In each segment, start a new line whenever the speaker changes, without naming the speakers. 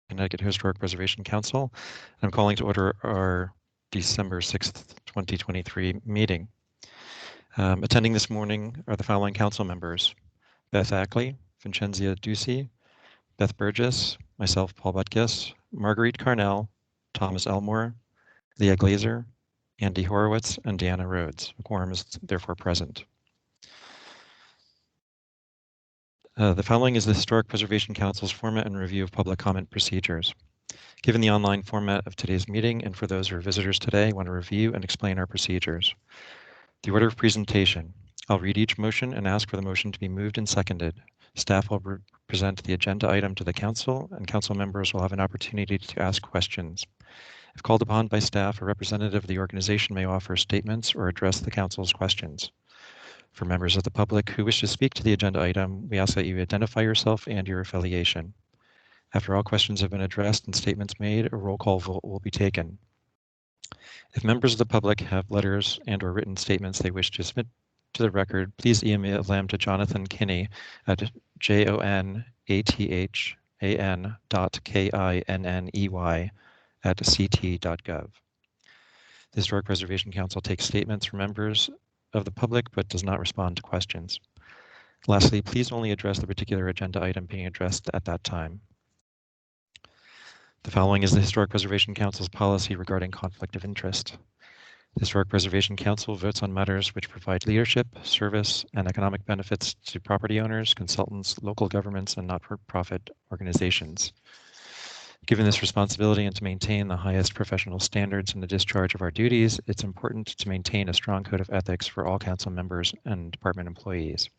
Connecticut Historic Preservation Council. I'm calling to order our December 6th, 2023 meeting. Attending this morning are the following council members: Beth Ackley, Vincenzia Ducey, Beth Burgess, myself, Paul Butkus, Marguerite Carnell, Thomas Elmore, Leah Glazer, Andy Horowitz, and Deanna Rhodes. A quorum is therefore present. The following is the Historic Preservation Council's format and review of public comment procedures. Given the online format of today's meeting, and for those who are visitors today, I want to review and explain our procedures. The order of presentation. I'll read each motion and ask for the motion to be moved and seconded. Staff will present the agenda item to the council, and council members will have an opportunity to ask questions. If called upon by staff, a representative of the organization may offer statements or address the council's questions. For members of the public who wish to speak to the agenda item, we ask that you identify yourself and your affiliation. After all questions have been addressed and statements made, a roll call vote will be taken. If members of the public have letters and or written statements they wish to submit to the record, please email them to Jonathan Kinney at jonathan.kinney@ct.gov. The Historic Preservation Council takes statements from members of the public but does not respond to questions. Lastly, please only address the particular agenda item being addressed at that time. The following is the Historic Preservation Council's policy regarding conflict of interest. The Historic Preservation Council votes on matters which provide leadership, service, and economic benefits to property owners, consultants, local governments, and not-for-profit organizations. Given this responsibility and to maintain the highest professional standards in the discharge of our duties, it's important to maintain a strong code of ethics for all council members and department employees.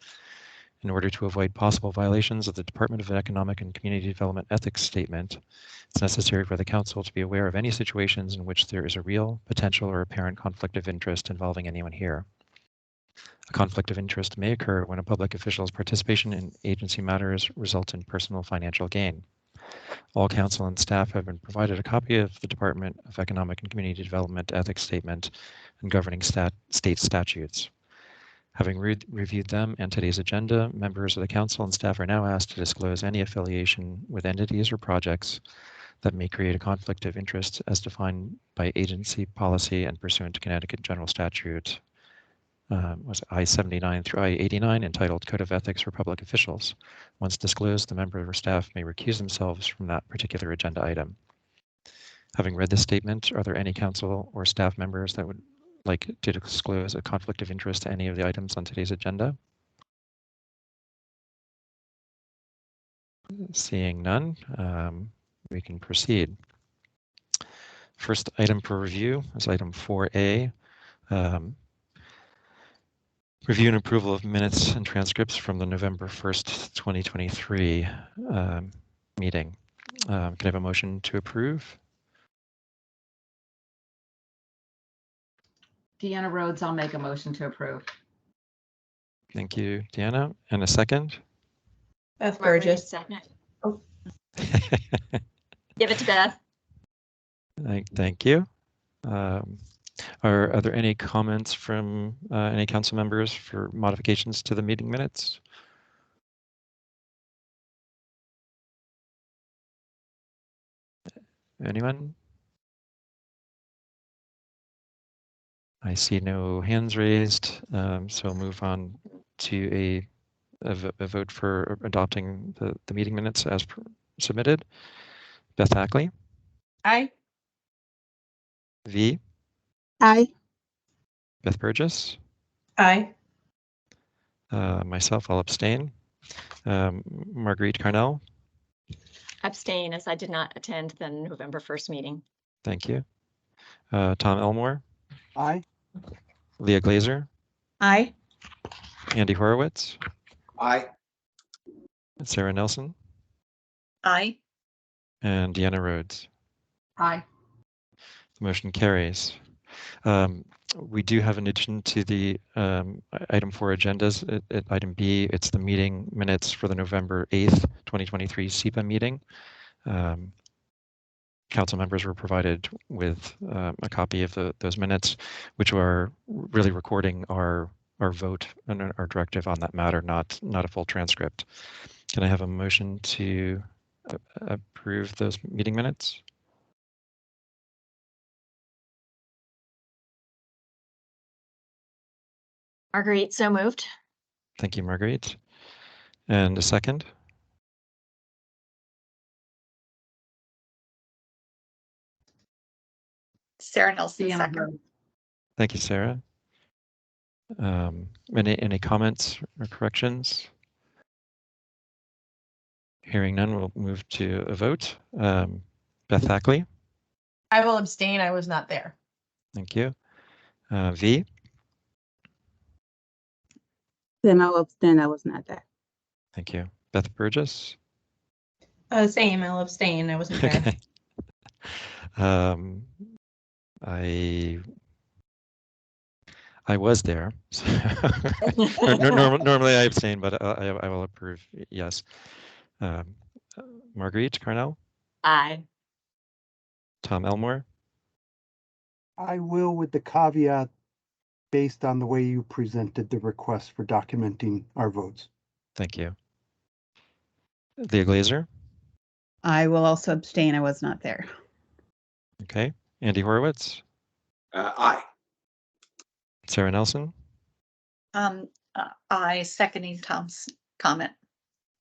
In order to avoid possible violations of the Department of Economic and Community Development Ethics Statement, it's necessary for the council to be aware of any situations in which there is a real, potential, or apparent conflict of interest involving anyone here. A conflict of interest may occur when a public official's participation in agency matters results in personal financial gain. All council and staff have been provided a copy of the Department of Economic and Community Development Ethics Statement and governing state statutes. Having reviewed them and today's agenda, members of the council and staff are now asked to disclose any affiliation with entities or projects that may create a conflict of interest as defined by agency policy and pursuant to Connecticut General Statute was I-79 through I-89, entitled Code of Ethics for Public Officials. Once disclosed, the member or staff may recuse themselves from that particular agenda item. Having read this statement, are there any council or staff members that would like to disclose a conflict of interest to any of the items on today's agenda? Seeing none, we can proceed. First item for review is item 4A. Review and approval of minutes and transcripts from the November 1st, 2023 meeting. Can I have a motion to approve?
Deanna Rhodes, I'll make a motion to approve.
Thank you, Deanna. And a second?
Beth Burgess.
Second.
Oh.
Give it to Beth.
Thank you. Are there any comments from any council members for modifications to the meeting minutes? Anyone? I see no hands raised, so we'll move on to a vote for adopting the meeting minutes as submitted. Beth Ackley?
Aye.
V?
Aye.
Beth Burgess?
Aye.
Myself, I'll abstain. Marguerite Carnell?
Abstain, as I did not attend the November 1st meeting.
Thank you. Tom Elmore?
Aye.
Leah Glazer?
Aye.
Andy Horowitz?
Aye.
Sarah Nelson?
Aye.
And Deanna Rhodes?
Aye.
The motion carries. We do have an addition to the item 4 agendas. At item B, it's the meeting minutes for the November 8th, 2023 SEPA meeting. Council members were provided with a copy of those minutes, which are really recording our vote and our directive on that matter, not a full transcript. Can I have a motion to approve those meeting minutes?
Marguerite, so moved.
Thank you, Marguerite. And a second?
Sarah Nelson,
Deanna
second.
Rhodes.
Thank you, Sarah. Any comments or corrections? Hearing none, we'll move to a vote. Beth Hackley,
I will abstain. I was not there.
thank you. V,
Then I'll abstain. I was not there.
thank you. Beth Burgess.
Same. I'll abstain. I wasn't there.
Okay. I was there. So normally I abstain, but I will approve. Yes. Marguerite Carnell,
Aye.
Tom Elmore,
I will, with the caveat based on the way you presented the request for documenting our votes.
thank you. Leah Glazer,
I will also abstain. I was not there.
okay. Andy Horowitz,
Aye.
Sarah Nelson,
I seconding Tom's comment.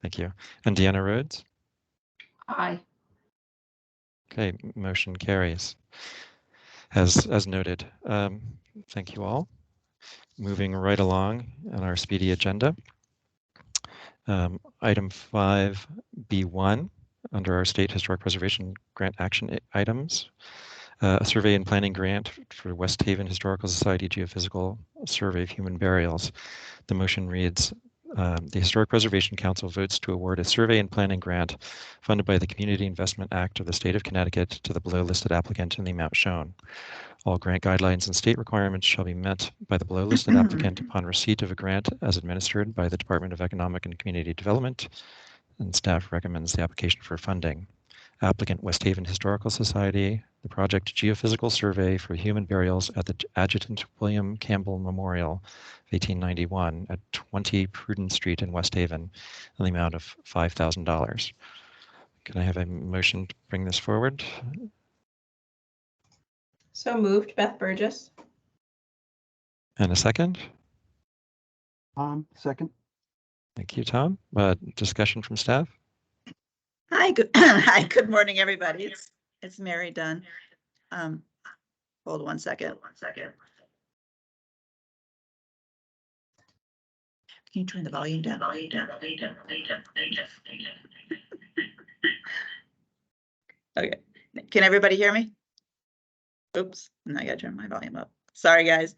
thank you. And Deanna Rhodes.
Aye.
Okay, motion carries. As noted. Thank you all. Moving right along on our speedy agenda. Item 5B1 under our State Historic Preservation Grant action items. A survey and planning grant for West Haven Historical Society Geophysical Survey of Human Burials. The motion reads, the Historic Preservation Council votes to award a survey and planning grant funded by the Community Investment Act of the State of Connecticut to the below listed applicant in the amount shown. All grant guidelines and state requirements shall be met by the below listed applicant upon receipt of a grant as administered by the Department of Economic and Community Development, and staff recommends the application for funding. Applicant West Haven Historical Society, the project Geophysical Survey for Human Burials at the Adjutant William Campbell Memorial of 1891 at 20 Prudence Street in West Haven in the amount of $5,000. Can I have a motion to bring this forward?
So moved. Beth Burgess.
And a second?
Second.
Thank you, Tom. Discussion from staff?
Hi, good hi, good morning, everybody. It's Mary Dunn. Hold one second. Can you turn the volume down? Okay, can everybody hear me? Oops, now I gotta turn my volume up. Sorry, guys.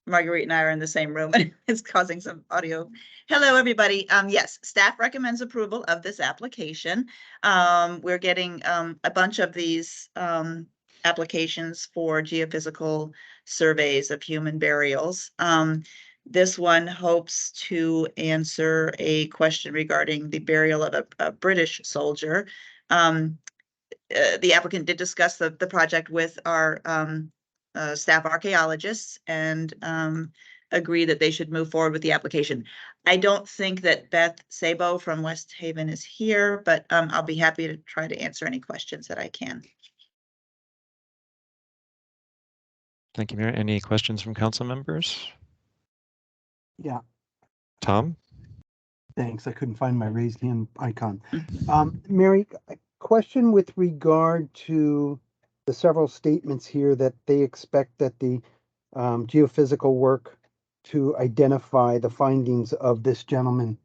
Marguerite and I are in the same room and it's causing some audio. Hello, everybody. Yes, staff recommends approval of this application. We're getting a bunch of these applications for geophysical surveys of human burials. This one hopes to answer a question regarding the burial of a British soldier. The applicant did discuss the project with our staff archaeologists and agree that they should move forward with the application. I don't think that Beth Sabo from West Haven is here, but I'll be happy to try to answer any questions that I can.
Thank you, Mary. Any questions from council members?
Yeah,
Tom?
thanks. I couldn't find my raised hand icon. Mary, a question with regard to the several statements here that they expect that the geophysical work to identify the findings of this gentleman,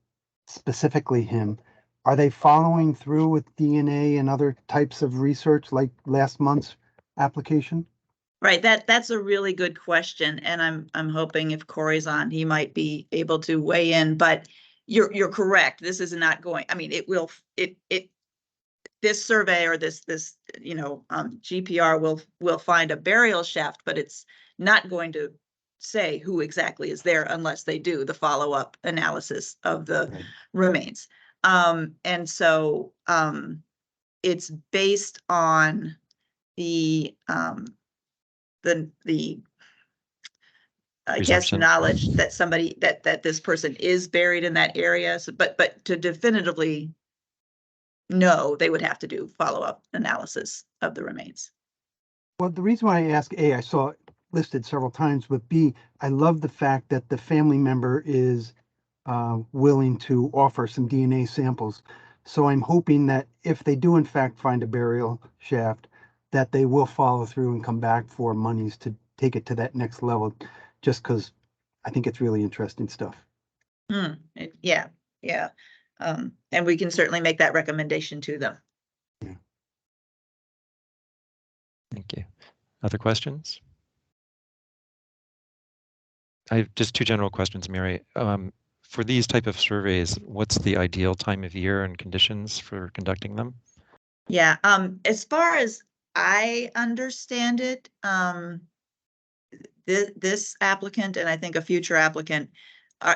specifically him. Are they following through with DNA and other types of research like last month's application?
Right, that's a really good question, and I'm hoping if Corey's on, he might be able to weigh in. But you're correct. This is not going. I mean, this survey or this GPR will find a burial shaft, but it's not going to say who exactly is there unless they do the follow-up analysis of the remains. And so it's based on the I guess knowledge that somebody that this person is buried in that area. So, but to definitively no, they would have to do follow-up analysis of the remains.
Well, the reason why I ask, A, I saw it listed several times, but B, I love the fact that the family member is willing to offer some DNA samples. So I'm hoping that if they do in fact find a burial shaft, that they will follow through and come back for monies to take it to that next level, just because I think it's really interesting stuff.
Yeah, yeah. And we can certainly make that recommendation to them.
Thank you. Other questions? I have just two general questions, Mary. For these type of surveys, what's the ideal time of year and conditions for conducting them?
Yeah, as far as I understand it, this applicant and I think a future applicant,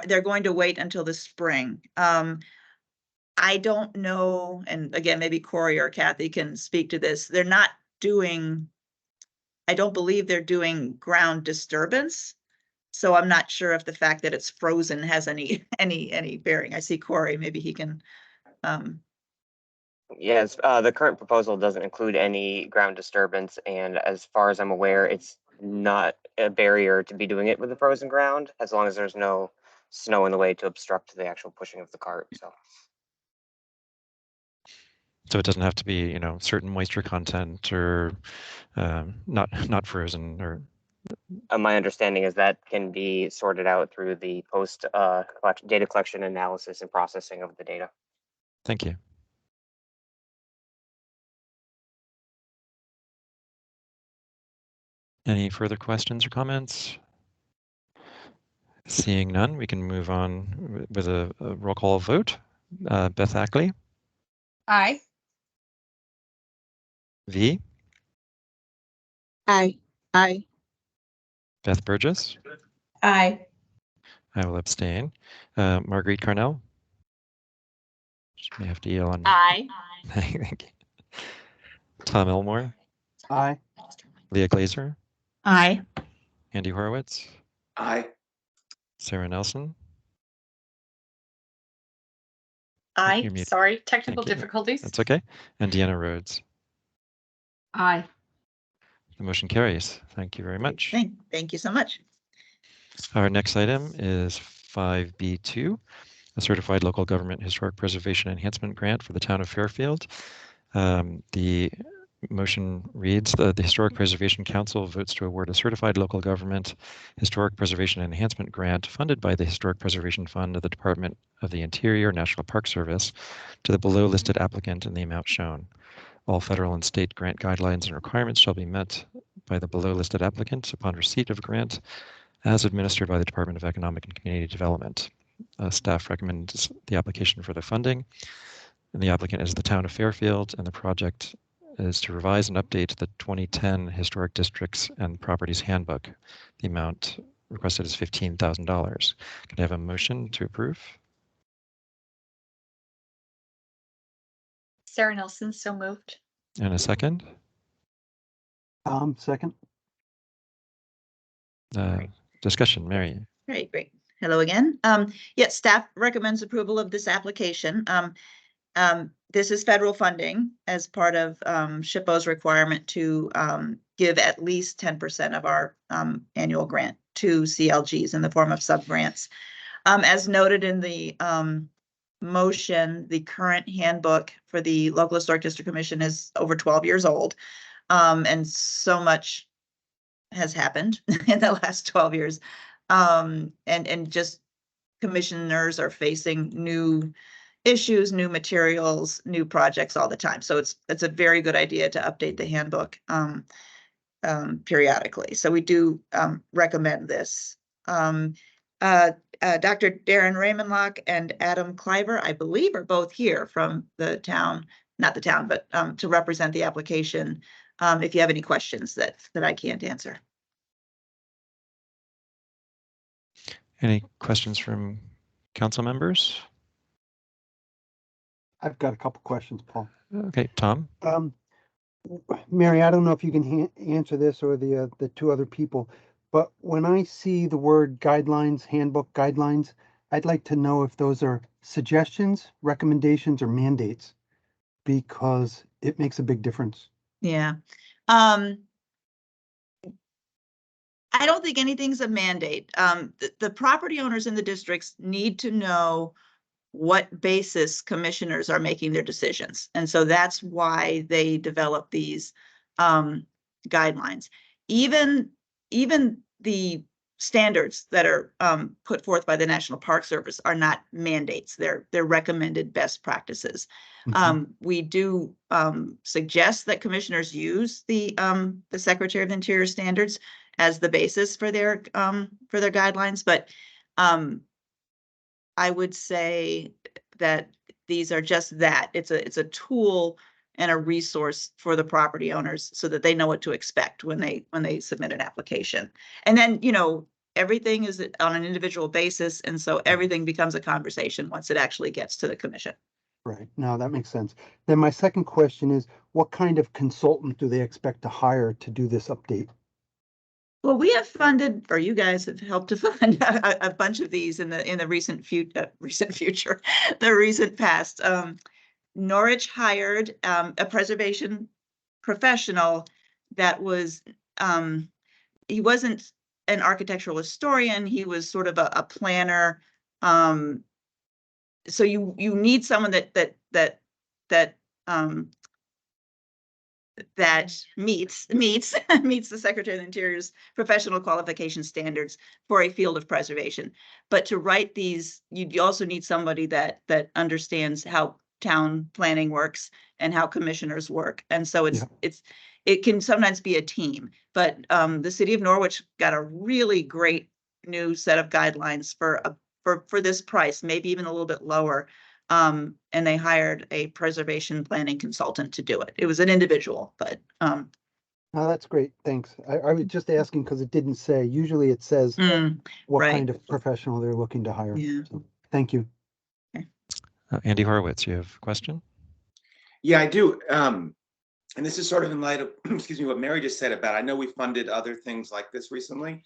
they're going to wait until the spring. I don't know, and again, maybe Corey or Kathy can speak to this. They're not doing, I don't believe they're doing ground disturbance. So I'm not sure if the fact that it's frozen has any bearing. I see Corey, maybe he can,
Yes, the current proposal doesn't include any ground disturbance, and as far as I'm aware, it's not a barrier to be doing it with the frozen ground, as long as there's no snow in the way to obstruct the actual pushing of the cart, so.
So it doesn't have to be, certain moisture content or not frozen or.
My understanding is that can be sorted out through the post data collection, analysis, and processing of the data.
Thank you. Any further questions or comments? Seeing none, we can move on with a roll call vote. Beth Ackley,
Aye.
V,
Aye. Aye.
Beth Burgess.
Aye.
I will abstain. Marguerite Carnell. She may have to yell on.
Aye.
Thank you. Tom Elmore,
Aye.
Leah Glazer,
Aye.
Andy Horowitz,
Aye.
Sarah Nelson.
Aye,
You're muted.
sorry, technical
Thank you.
difficulties.
That's okay. And Deanna Rhodes.
Aye.
The motion carries. Thank you very much.
thank you so much.
Our next item is 5B2, a certified local government historic preservation enhancement grant for the town of Fairfield. The motion reads, the Historic Preservation Council votes to award a certified local government historic preservation enhancement grant funded by the Historic Preservation Fund of the Department of the Interior National Park Service to the below listed applicant in the amount shown. All federal and state grant guidelines and requirements shall be met by the below listed applicant upon receipt of grant as administered by the Department of Economic and Community Development. Staff recommends the application for the funding, and the applicant is the town of Fairfield, and the project is to revise and update the 2010 Historic Districts and Properties Handbook. The amount requested is $15,000. Can I have a motion to approve?
Sarah Nelson, so moved.
And a second?
Second.
Discussion, Mary.
Great. Hello again. Yes, staff recommends approval of this application. This is federal funding as part of SHPO's requirement to give at least 10% of our annual grant to CLGs in the form of sub-grants. As noted in the motion, the current handbook for the Local Historic District Commission is over 12 years old. And so much has happened in the last 12 years. And just commissioners are facing new issues, new materials, new projects all the time. So it's a very good idea to update the handbook periodically. So we do recommend this. Dr. Darren Raymondlock and Adam Kleiber, I believe, are both here from the town, not the town, but to represent the application. If you have any questions that I can't answer.
Any questions from council members?
I've got a couple questions, Paul.
Okay, Tom.
Mary, I don't know if you can answer this or the two other people, but when I see the word guidelines, handbook guidelines, I'd like to know if those are suggestions, recommendations, or mandates. because it makes a big difference.
Yeah. I don't think anything's a mandate. The property owners in the districts need to know what basis commissioners are making their decisions. And so that's why they develop these guidelines. Even the standards that are put forth by the National Park Service are not mandates. They're recommended best practices. We do suggest that commissioners use the Secretary of the Interior standards as the basis for their guidelines, but I would say that these are just that. It's a tool and a resource for the property owners so that they know what to expect when they submit an application. And then, everything is on an individual basis, and so everything becomes a conversation once it actually gets to the commission.
Right. No, that makes sense. Then my second question is, what kind of consultant do they expect to hire to do this update?
Well, we have funded, or you guys have helped to fund a bunch of these in the recent past. Norwich hired a preservation professional that was, he wasn't an architectural historian, he was sort of a planner. So you need someone that meets the Secretary of the Interior's professional qualification standards for a field of preservation. But to write these, you also need somebody that understands how town planning works and how commissioners work. And so it can sometimes be a team, but the city of Norwich got a really great new set of guidelines for this price, maybe even a little bit lower. And they hired a preservation planning consultant to do it. It was an individual, but
Oh, that's great. Thanks. I was just asking because it didn't say. Usually it says what
right.
kind of professional they're looking to hire.
Yeah.
So, thank you.
Andy Horowitz, you have a question?
Yeah, I do. And this is sort of in light of, excuse me, what Mary just said about, I know we funded other things like this recently.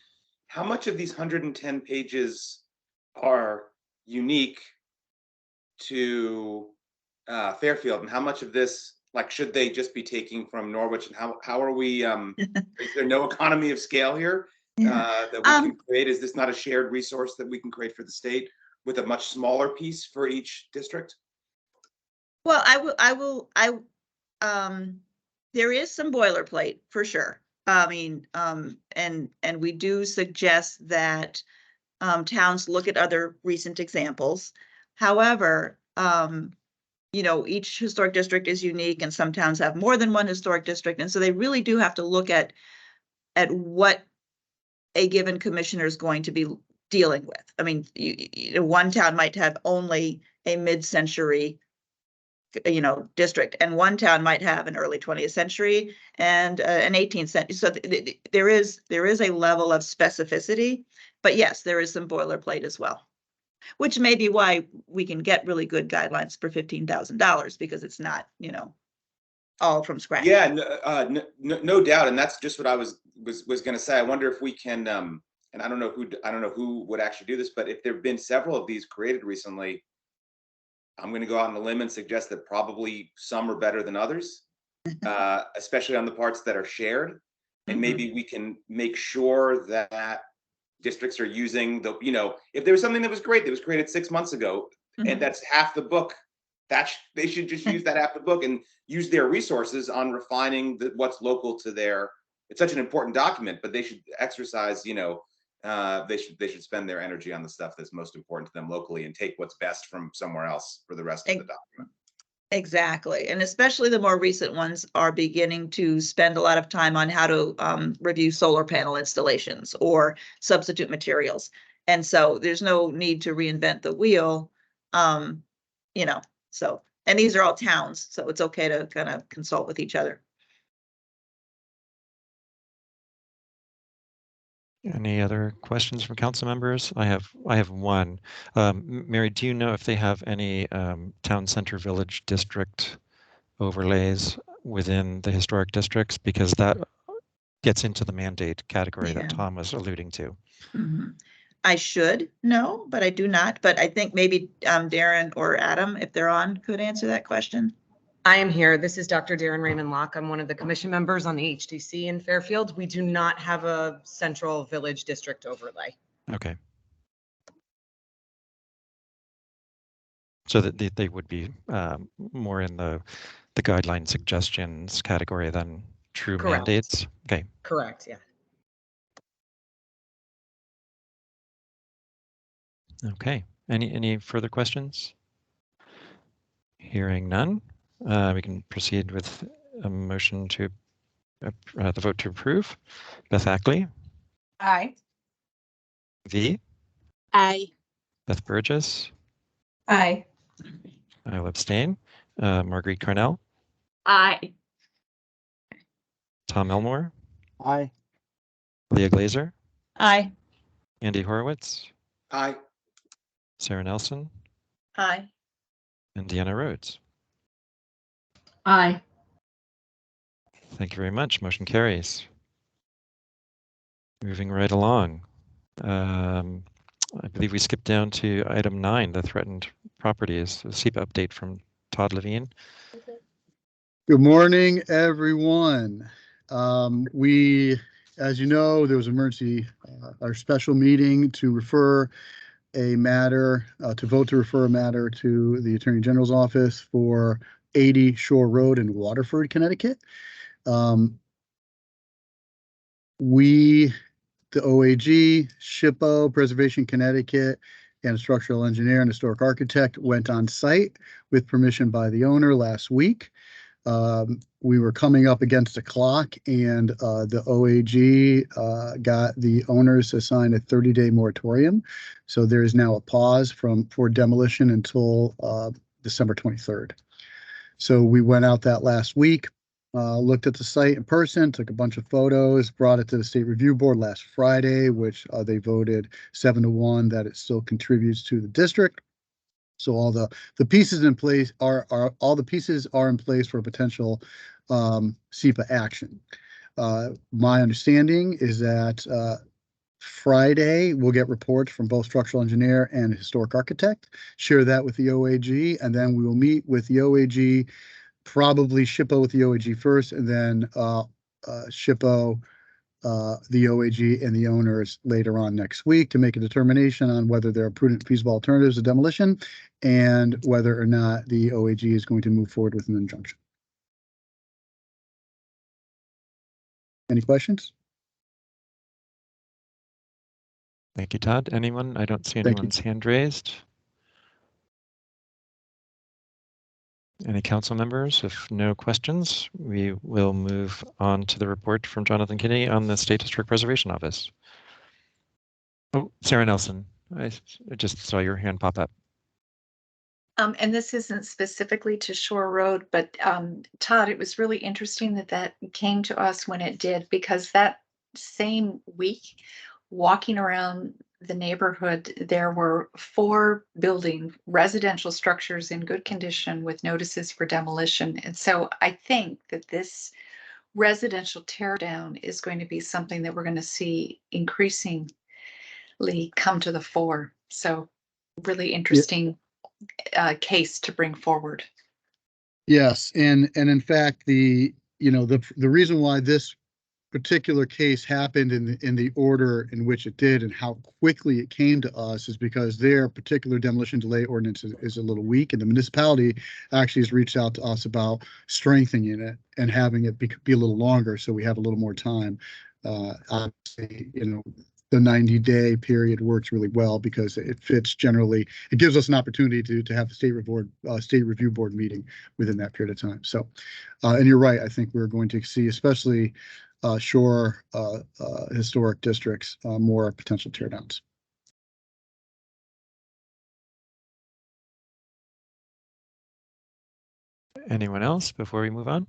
How much of these 110 pages are unique to Fairfield, and how much of this, like, should they just be taking from Norwich, and how are we, is there no economy of scale here that we can create? Is this not a shared resource that we can create for the state with a much smaller piece for each district?
Well, there is some boilerplate for sure. I mean, and we do suggest that towns look at other recent examples. However, each historic district is unique, and some towns have more than one historic district. And so they really do have to look at what a given commissioner is going to be dealing with. I mean, one town might have only a mid-century, district, and one town might have an early 20th century and an 18th century. So there is a level of specificity, but yes, there is some boilerplate as well, which may be why we can get really good guidelines for $15,000, because it's not, all from scratch.
Yeah, no doubt, and that's just what I was going to say. I wonder if we can, and I don't know who would actually do this, but if there have been several of these created recently, I'm going to go out on a limb and suggest that probably some are better than others, especially on the parts that are shared. And maybe we can make sure that districts are using if there was something that was great that was created 6 months ago, and that's half the book, they should just use that half the book and use their resources on refining what's local to their. It's such an important document, but they should exercise, they should spend their energy on the stuff that's most important to them locally and take what's best from somewhere else for the rest of the document.
Exactly. And especially the more recent ones are beginning to spend a lot of time on how to review solar panel installations or substitute materials. And so there's no need to reinvent the wheel, so, and these are all towns, so it's okay to kind of consult with each other.
Any other questions from council members? I have one. Mary, do you know if they have any town center village district overlays within the historic districts? Because that gets into the mandate category that Tom was alluding to.
I should know, but I do not. But I think maybe Darren or Adam, if they're on, could answer that question.
I am here. This is Dr. Darren Raymond Locke. I'm one of the commission members on the HDC in Fairfield. We do not have a central village district overlay.
Okay. So that they would be more in the guideline suggestions category than true
Correct.
mandates. Okay.
Correct, yeah.
Okay. Any further questions? Hearing none, we can proceed with a motion to the vote to approve. Beth Ackley,
Aye.
V,
Aye.
Beth Burgess,
Aye.
I will abstain. Marguerite Carnell,
Aye.
Tom Elmore,
Aye.
Leah Glazer,
Aye.
Andy Horowitz,
Aye.
Sarah Nelson,
Aye.
and Deanna Rhodes.
Aye.
Thank you very much. Motion carries. Moving right along. I believe we skipped down to item 9, the threatened properties. The SEPA update from Todd Levine.
Good morning, everyone. As you know, there was our special meeting to refer a matter, to vote to refer a matter to the Attorney General's office for 80 Shore Road in Waterford, Connecticut. The OAG, SHPO, Preservation Connecticut, and a structural engineer and historic architect went on site with permission by the owner last week. We were coming up against the clock, and the OAG got the owners to sign a 30-day moratorium. So there is now a pause for demolition until December 23rd. So we went out that last week, looked at the site in person, took a bunch of photos, brought it to the State Review Board last Friday, which they voted 7-1 that it still contributes to the district. So all the pieces in place are in place for a potential SEPA action. My understanding is that Friday we'll get reports from both structural engineer and historic architect, share that with the OAG, and then we will meet with the OAG, probably SHPO with the OAG first, and then SHPO, the OAG, and the owners later on next week to make a determination on whether there are prudent, feasible alternatives to demolition and whether or not the OAG is going to move forward with an injunction. Any questions?
Thank you, Todd. Anyone? I don't see
Thank you.
anyone's hand raised. Any council members? If no questions, we will move on to the report from Jonathan Kinney on the State Historic Preservation Office. Oh, Sarah Nelson, I just saw your hand pop up.
And this isn't specifically to Shore Road, but Todd, it was really interesting that came to us when it did, because that same week, walking around the neighborhood, there were 4 residential structures in good condition with notices for demolition. And so I think that this residential tear down is going to be something that we're going to see increasingly come to the fore. So really interesting case to bring forward.
Yes, and in fact, the reason why this particular case happened in the order in which it did and how quickly it came to us is because their particular demolition delay ordinance is a little weak, and the municipality actually has reached out to us about strengthening it and having it be a little longer, so we have a little more time. Obviously, the 90-day period works really well because it fits generally. It gives us an opportunity to have the State Review Board meeting within that period of time. So, and you're right. I think we're going to see, especially Shore historic districts, more potential teardowns.
Anyone else before we move on?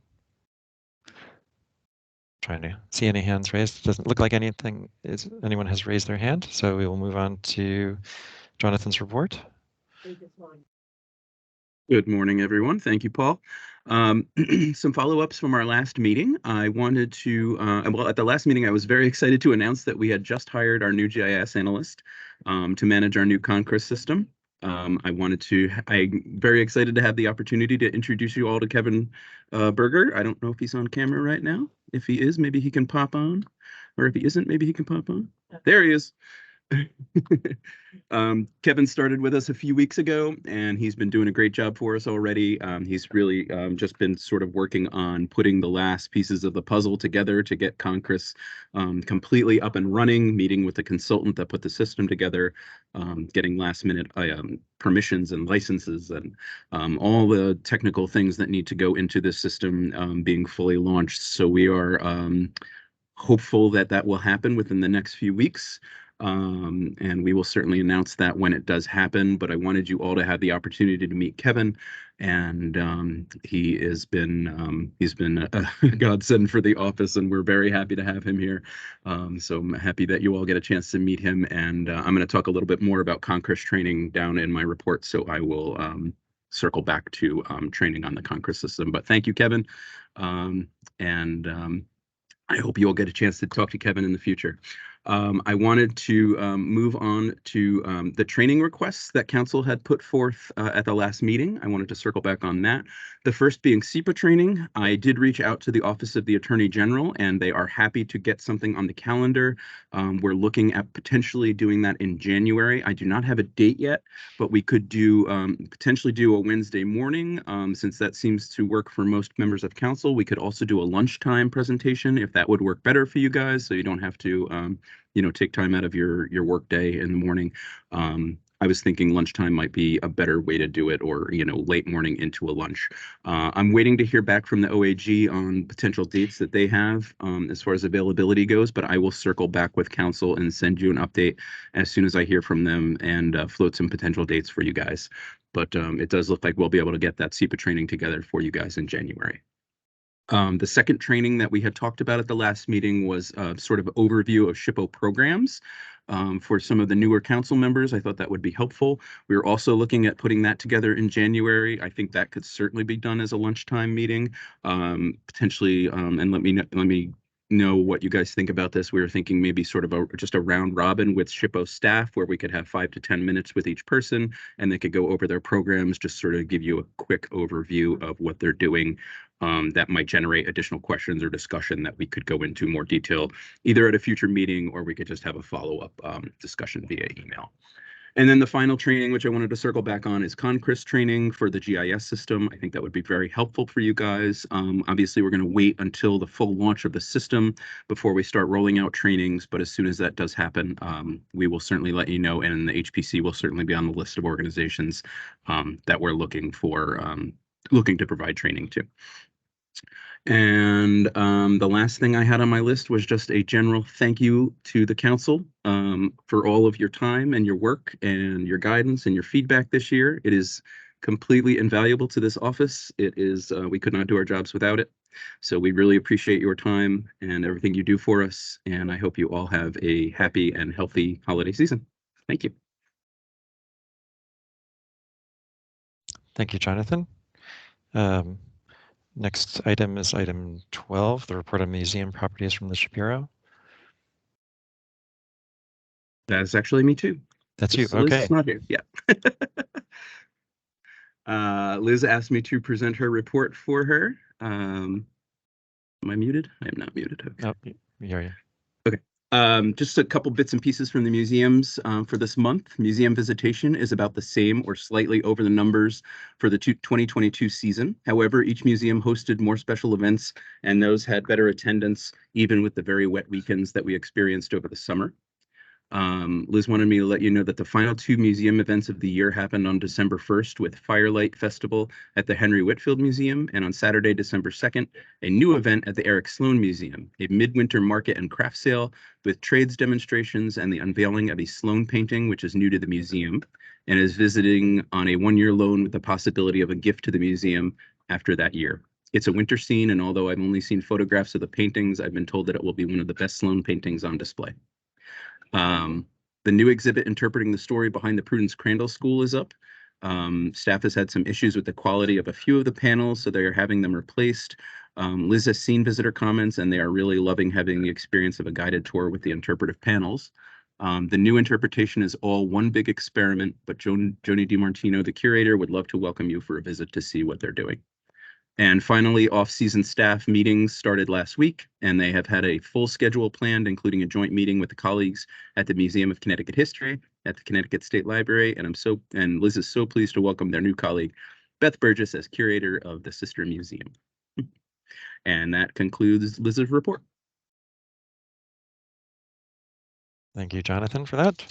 Trying to see any hands raised. It doesn't look like anyone has raised their hand, so we will move on to Jonathan's report.
Good morning, everyone. Thank you, Paul. Some follow-ups from our last meeting. I wanted to, well, at the last meeting, I was very excited to announce that we had just hired our new GIS analyst to manage our new Concrest system. I'm very excited to have the opportunity to introduce you all to Kevin Berger. I don't know if he's on camera right now. If he is, maybe he can pop on, or if he isn't, maybe he can pop on. There he is. Kevin started with us a few weeks ago, and he's been doing a great job for us already. He's really just been sort of working on putting the last pieces of the puzzle together to get Concrus completely up and running, meeting with the consultant that put the system together, getting last minute permissions and licenses and all the technical things that need to go into this system being fully launched. So we are hopeful that that will happen within the next few weeks. And we will certainly announce that when it does happen, but I wanted you all to have the opportunity to meet Kevin, and he's been a godsend for the office, and we're very happy to have him here. So I'm happy that you all get a chance to meet him, and I'm going to talk a little bit more about Concrus training down in my report, so I will circle back to training on the Concrus system. But thank you, Kevin, and I hope you all get a chance to talk to Kevin in the future. I wanted to move on to the training requests that council had put forth at the last meeting. I wanted to circle back on that. The first being SEPA training. I did reach out to the Office of the Attorney General, and they are happy to get something on the calendar. We're looking at potentially doing that in January. I do not have a date yet, but we could do potentially do a Wednesday morning, since that seems to work for most members of council. We could also do a lunchtime presentation if that would work better for you guys, so you don't have to take time out of your work day in the morning. I was thinking lunchtime might be a better way to do it, or late morning into a lunch. I'm waiting to hear back from the OAG on potential dates that they have as far as availability goes, but I will circle back with council and send you an update as soon as I hear from them and float some potential dates for you guys. But it does look like we'll be able to get that SEPA training together for you guys in January. The second training that we had talked about at the last meeting was sort of overview of SHPO programs. For some of the newer council members, I thought that would be helpful. We were also looking at putting that together in January. I think that could certainly be done as a lunchtime meeting, potentially. And let me know what you guys think about this. We were thinking maybe sort of just a round robin with SHPO staff, where we could have 5 to 10 minutes with each person, and they could go over their programs, just sort of give you a quick overview of what they're doing. That might generate additional questions or discussion that we could go into more detail, either at a future meeting, or we could just have a follow-up discussion via email. And then the final training, which I wanted to circle back on, is Concrus training for the GIS system. I think that would be very helpful for you guys. Obviously, we're going to wait until the full launch of the system before we start rolling out trainings. But as soon as that does happen, we will certainly let you know. And the HPC will certainly be on the list of organizations that we're looking to provide training to. And the last thing I had on my list was just a general thank you to the council for all of your time and your work and your guidance and your feedback this year. It is completely invaluable to this office. It is, we could not do our jobs without it. So we really appreciate your time and everything you do for us. And I hope you all have a happy and healthy holiday season. Thank you.
Thank you, Jonathan. Next item is item 12, the report on museum properties from Liz Shapiro.
That's actually me too.
That's you,
Liz
okay.
is not here. Yeah. Liz asked me to present her report for her. Am I muted? I am not muted. Okay.
Nope, we hear you.
Okay. Just a couple bits and pieces from the museums for this month. Museum visitation is about the same or slightly over the numbers for the 2022 season. However, each museum hosted more special events, and those had better attendance, even with the very wet weekends that we experienced over the summer. Liz wanted me to let you know that the final 2 museum events of the year happened on December 1st with Firelight Festival at the Henry Whitfield Museum, and on Saturday, December 2nd, a new event at the Eric Sloan Museum, a midwinter market and craft sale with trades demonstrations and the unveiling of a Sloan painting, which is new to the museum and is visiting on a 1-year loan with the possibility of a gift to the museum after that year. It's a winter scene, and although I've only seen photographs of the paintings, I've been told that it will be one of the best Sloan paintings on display. The new exhibit interpreting the story behind the Prudence Crandall School is up. Staff has had some issues with the quality of a few of the panels, so they are having them replaced. Liz has seen visitor comments, and they are really loving having the experience of a guided tour with the interpretive panels. The new interpretation is all one big experiment, but Joni DiMartino, the curator, would love to welcome you for a visit to see what they're doing. And finally, off-season staff meetings started last week, and they have had a full schedule planned, including a joint meeting with the colleagues at the Museum of Connecticut History, at the Connecticut State Library, and Liz is so pleased to welcome their new colleague, Beth Burgess, as curator of the Sister Museum. And that concludes Liz's report.
Thank you, Jonathan, for that.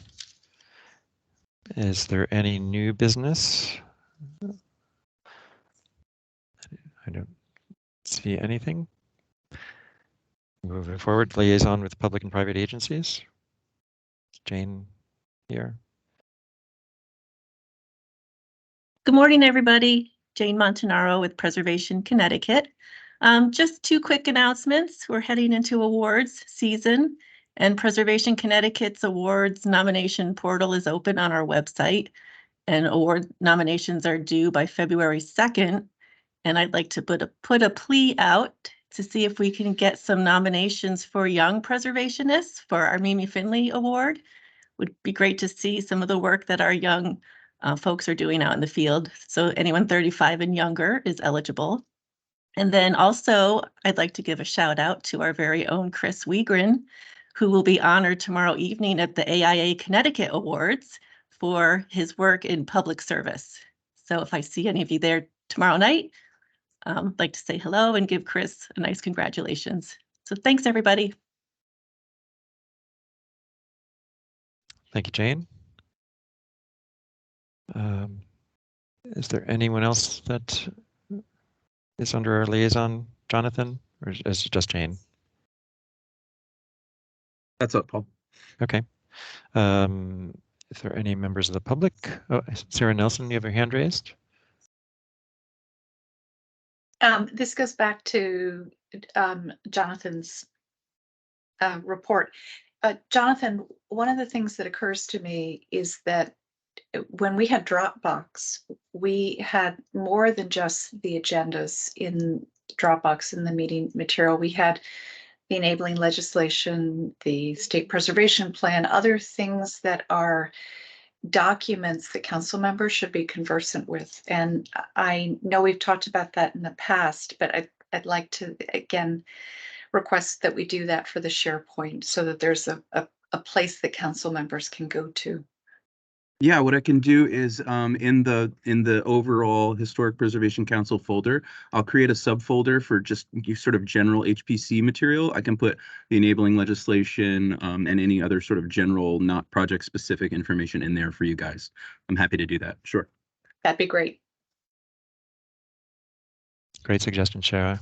Is there any new business? I don't see anything. Moving forward, liaison with public and private agencies. Jane here.
Good morning, everybody. Jane Montanaro with Preservation Connecticut. Just two quick announcements. We're heading into awards season, and Preservation Connecticut's awards nomination portal is open on our website, and award nominations are due by February 2nd. And I'd like to put a plea out to see if we can get some nominations for young preservationists for our Mimi Finley Award. Would be great to see some of the work that our young folks are doing out in the field. So anyone 35 and younger is eligible. And then also, I'd like to give a shout out to our very own Chris Wiegren, who will be honored tomorrow evening at the AIA Connecticut Awards for his work in public service. So if I see any of you there tomorrow night, I'd like to say hello and give Chris a nice congratulations. So thanks, everybody.
Thank you, Jane. Is there anyone else that is under our liaison, Jonathan, or is it just Jane?
That's up, Paul.
Okay. Is there any members of the public? Oh, Sarah Nelson, you have your hand raised.
This goes back to Jonathan's report. Jonathan, one of the things that occurs to me is that when we had Dropbox, we had more than just the agendas in Dropbox in the meeting material. We had the enabling legislation, the state preservation plan, other things that are documents that council members should be conversant with. And I know we've talked about that in the past, but I'd like to, again, request that we do that for the SharePoint so that there's a place that council members can go to.
Yeah, what I can do is in the overall Historic Preservation Council folder, I'll create a subfolder for just sort of general HPC material. I can put the enabling legislation and any other sort of general, not project specific information in there for you guys. I'm happy to do that. Sure.
That'd be great.
Great suggestion, Shara.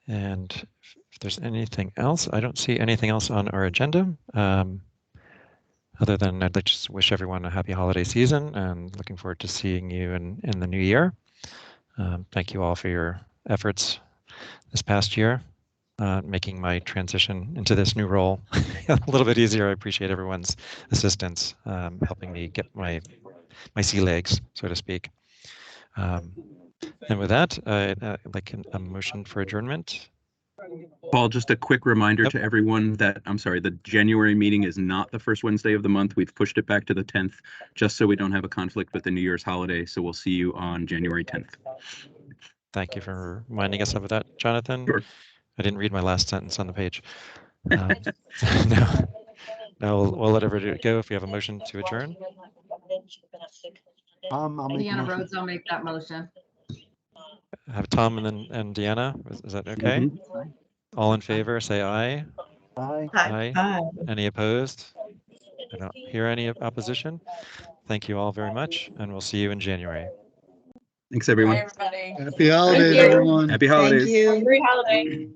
And if there's anything else, I don't see anything else on our agenda. Other than I'd like to just wish everyone a happy holiday season and looking forward to seeing you in the new year. Thank you all for your efforts this past year, making my transition into this new role a little bit easier. I appreciate everyone's assistance, helping me get my sea legs, so to speak. And with that, I'd like a motion for adjournment.
Paul, just a quick reminder to everyone that, I'm sorry, the January meeting is not the first Wednesday of the month. We've pushed it back to the 10th, just so we don't have a conflict with the New Year's holiday. So we'll see you on January 10th.
Thank you for reminding us of that, Jonathan.
Sure.
I didn't read my last sentence on the page. No, we'll let everybody go if we have a motion to adjourn.
I'll make a
Deanna
motion.
Rhodes, I'll make that motion.
Have Tom and Deanna. Is that okay? All in favor, say aye.
Aye.
Aye. Any opposed? I don't hear any opposition. Thank you all very much, and we'll see you in January.
Thanks, everyone.
Bye, everybody.
Happy holidays, everyone.
Happy holidays.
Thank you.
Happy holiday.